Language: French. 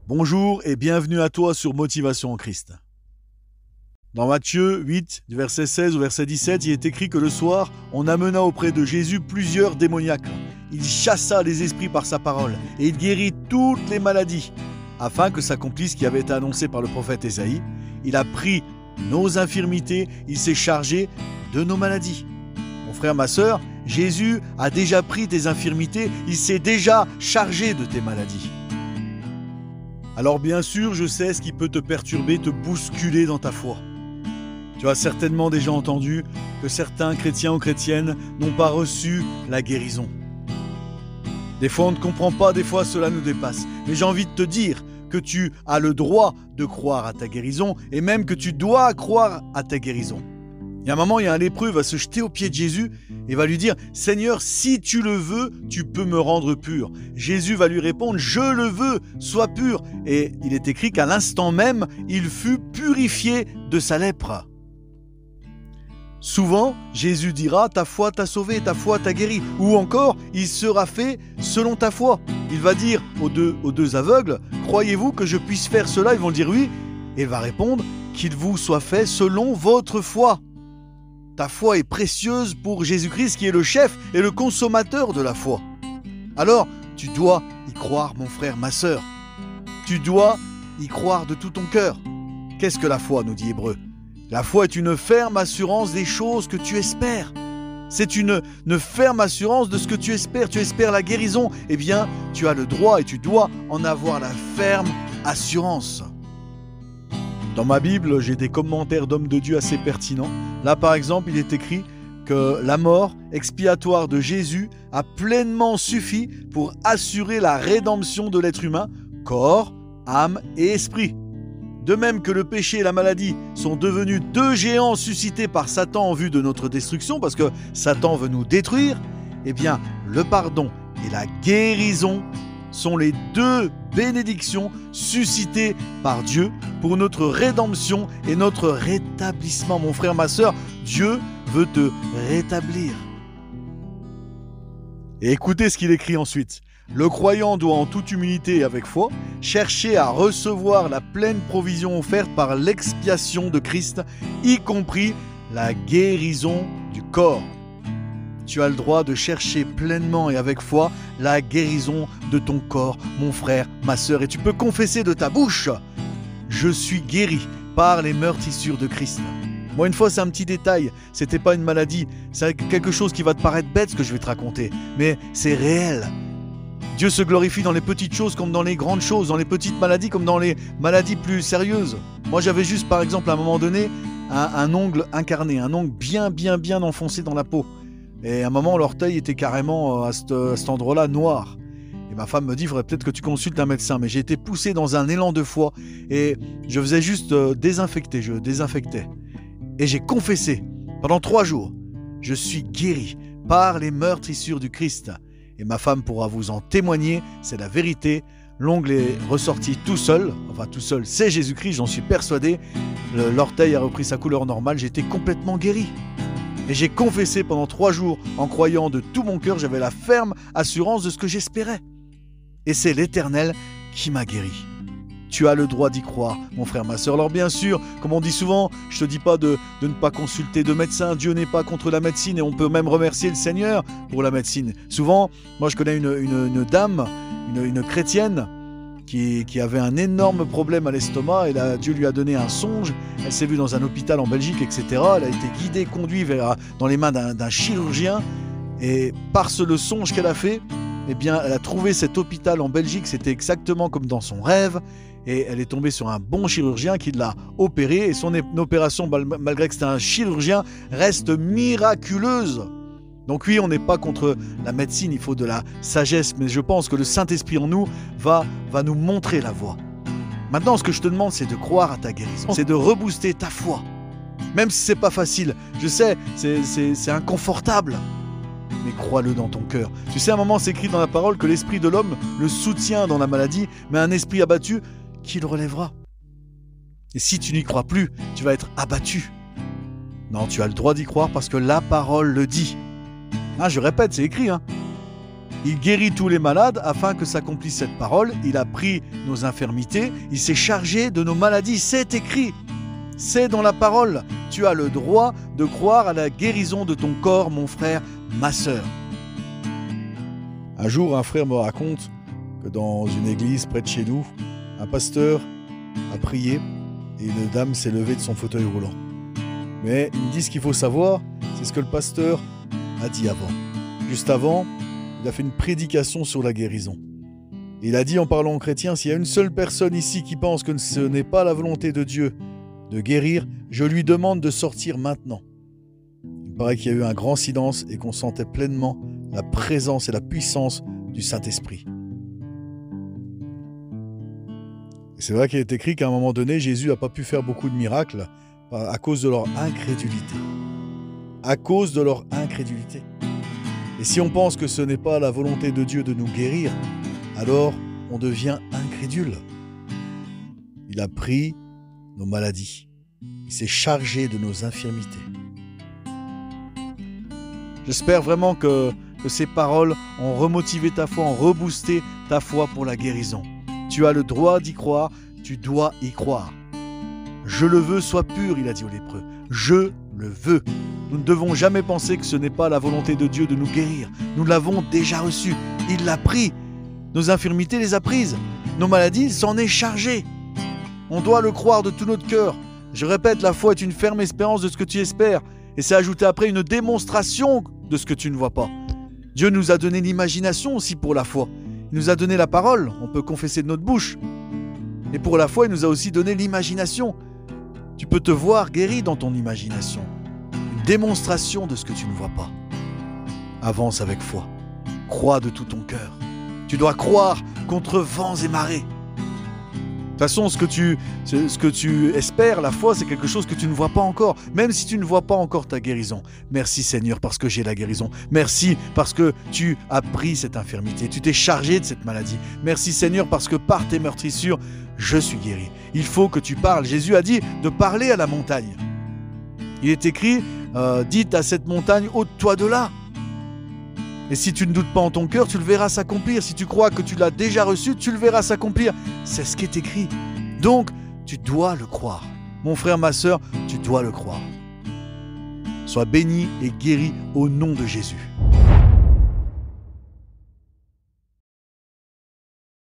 Bonjour et bienvenue à toi sur Motivation en Christ. Dans Matthieu 8, du verset 16 au verset 17, il est écrit que le soir, on amena auprès de Jésus plusieurs démoniaques. Il chassa les esprits par sa parole et il guérit toutes les maladies, afin que s'accomplisse ce qui avait été annoncé par le prophète Ésaïe. Il a pris nos infirmités, il s'est chargé de nos maladies. Mon frère, ma sœur, Jésus a déjà pris tes infirmités, il s'est déjà chargé de tes maladies. Alors bien sûr, je sais ce qui peut te perturber, te bousculer dans ta foi. Tu as certainement déjà entendu que certains chrétiens ou chrétiennes n'ont pas reçu la guérison. Des fois on ne comprend pas, des fois cela nous dépasse. Mais j'ai envie de te dire que tu as le droit de croire à ta guérison et même que tu dois croire à ta guérison. Il y a un moment, il y a un lépreux, il va se jeter aux pieds de Jésus et va lui dire « Seigneur, si tu le veux, tu peux me rendre pur. » Jésus va lui répondre « Je le veux, sois pur. » Et il est écrit qu'à l'instant même, il fut purifié de sa lèpre. Souvent, Jésus dira « Ta foi t'a sauvé, ta foi t'a guéri. » Ou encore « Il sera fait selon ta foi. » Il va dire aux deux aveugles « Croyez-vous que je puisse faire cela ?» Ils vont dire « Oui. » Et il va répondre « Qu'il vous soit fait selon votre foi. » Ta foi est précieuse pour Jésus-Christ qui est le chef et le consommateur de la foi. Alors, tu dois y croire, mon frère, ma sœur. Tu dois y croire de tout ton cœur. Qu'est-ce que la foi, nous dit Hébreu ? La foi est une ferme assurance des choses que tu espères. C'est une ferme assurance de ce que tu espères. Tu espères la guérison. Eh bien, tu as le droit et tu dois en avoir la ferme assurance. Dans ma Bible, j'ai des commentaires d'hommes de Dieu assez pertinents. Là, par exemple, il est écrit que la mort expiatoire de Jésus a pleinement suffi pour assurer la rédemption de l'être humain, corps, âme et esprit. De même que le péché et la maladie sont devenus deux géants suscités par Satan en vue de notre destruction, parce que Satan veut nous détruire, eh bien, le pardon et la guérison sont les deux bénédictions suscitées par Dieu pour notre rédemption et notre rétablissement. Mon frère, ma sœur, Dieu veut te rétablir. Et écoutez ce qu'il écrit ensuite. Le croyant doit en toute humilité et avec foi chercher à recevoir la pleine provision offerte par l'expiation de Christ, y compris la guérison du corps. Tu as le droit de chercher pleinement et avec foi la guérison de ton corps, mon frère, ma sœur. Et tu peux confesser de ta bouche « Je suis guéri par les meurtrissures de Christ ». Moi, une fois, c'est un petit détail. C'était pas une maladie. C'est quelque chose qui va te paraître bête, ce que je vais te raconter. Mais c'est réel. Dieu se glorifie dans les petites choses comme dans les grandes choses, dans les petites maladies comme dans les maladies plus sérieuses. Moi, j'avais juste, par exemple, à un moment donné, un ongle incarné, un ongle bien enfoncé dans la peau. Et à un moment, l'orteil était carrément à cet endroit-là noir. Et ma femme me dit, il faudrait peut-être que tu consultes un médecin. Mais j'ai été poussé dans un élan de foi et je faisais juste désinfecter, je désinfectais. Et j'ai confessé pendant 3 jours, je suis guéri par les meurtrissures du Christ. Et ma femme pourra vous en témoigner, c'est la vérité. L'ongle est ressorti tout seul, enfin tout seul, c'est Jésus-Christ, j'en suis persuadé. L'orteil a repris sa couleur normale, j'étais complètement guéri. Et j'ai confessé pendant 3 jours en croyant de tout mon cœur, j'avais la ferme assurance de ce que j'espérais. Et c'est l'Éternel qui m'a guéri. Tu as le droit d'y croire, mon frère, ma sœur. Alors bien sûr, comme on dit souvent, je ne te dis pas de ne pas consulter de médecin. Dieu n'est pas contre la médecine et on peut même remercier le Seigneur pour la médecine. Souvent, moi je connais une dame, une chrétienne, qui avait un énorme problème à l'estomac et là, Dieu lui a donné un songe. Elle s'est vue dans un hôpital en Belgique, etc. Elle a été guidée, conduite dans les mains d'un chirurgien et par le songe qu'elle a fait, eh bien, elle a trouvé cet hôpital en Belgique, c'était exactement comme dans son rêve et elle est tombée sur un bon chirurgien qui l'a opérée et son opération, malgré que c'était un chirurgien, reste miraculeuse. Donc oui, on n'est pas contre la médecine, il faut de la sagesse, mais je pense que le Saint-Esprit en nous va nous montrer la voie. Maintenant, ce que je te demande, c'est de croire à ta guérison, c'est de rebooster ta foi. Même si c'est pas facile, je sais, c'est inconfortable, mais crois-le dans ton cœur. Tu sais, à un moment, c'est écrit dans la parole que l'esprit de l'homme le soutient dans la maladie, mais un esprit abattu, qui le relèvera. Et si tu n'y crois plus, tu vas être abattu. Non, tu as le droit d'y croire parce que la parole le dit. Je répète, c'est écrit. Il guérit tous les malades afin que s'accomplisse cette parole. Il a pris nos infirmités, il s'est chargé de nos maladies. C'est écrit, c'est dans la parole. Tu as le droit de croire à la guérison de ton corps, mon frère, ma sœur. Un jour, un frère me raconte que dans une église près de chez nous, un pasteur a prié et une dame s'est levée de son fauteuil roulant. Mais ils me disent qu'il faut savoir, c'est ce que le pasteur a dit avant. Juste avant, il a fait une prédication sur la guérison. Il a dit en parlant aux chrétiens, s'il y a une seule personne ici qui pense que ce n'est pas la volonté de Dieu de guérir, je lui demande de sortir maintenant. Il paraît qu'il y a eu un grand silence et qu'on sentait pleinement la présence et la puissance du Saint-Esprit. Et c'est vrai qu'il est écrit qu'à un moment donné, Jésus n'a pas pu faire beaucoup de miracles à cause de leur incrédulité. À cause de leur incrédulité. Et si on pense que ce n'est pas la volonté de Dieu de nous guérir, alors on devient incrédule. Il a pris nos maladies. Il s'est chargé de nos infirmités. J'espère vraiment que ces paroles ont remotivé ta foi, ont reboosté ta foi pour la guérison. Tu as le droit d'y croire, tu dois y croire. Je le veux, sois pur, il a dit aux lépreux. Je le veux. Nous ne devons jamais penser que ce n'est pas la volonté de Dieu de nous guérir. Nous l'avons déjà reçu. Il l'a pris. Nos infirmités les a prises. Nos maladies, il s'en est chargé. On doit le croire de tout notre cœur. Je répète, la foi est une ferme espérance de ce que tu espères. Et c'est ajouté après une démonstration de ce que tu ne vois pas. Dieu nous a donné l'imagination aussi pour la foi. Il nous a donné la parole. On peut confesser de notre bouche. Et pour la foi, il nous a aussi donné l'imagination. Tu peux te voir guéri dans ton imagination. Une démonstration de ce que tu ne vois pas. Avance avec foi. Crois de tout ton cœur. Tu dois croire contre vents et marées. De toute façon, ce que tu espères, la foi, c'est quelque chose que tu ne vois pas encore. Même si tu ne vois pas encore ta guérison. Merci Seigneur parce que j'ai la guérison. Merci parce que tu as pris cette infirmité. Tu t'es chargé de cette maladie. Merci Seigneur parce que par tes meurtrissures, je suis guéri. Il faut que tu parles. Jésus a dit de parler à la montagne. Il est écrit, dites à cette montagne, ôte-toi de là. Et si tu ne doutes pas en ton cœur, tu le verras s'accomplir. Si tu crois que tu l'as déjà reçu, tu le verras s'accomplir. C'est ce qui est écrit. Donc, tu dois le croire. Mon frère, ma sœur, tu dois le croire. Sois béni et guéri au nom de Jésus.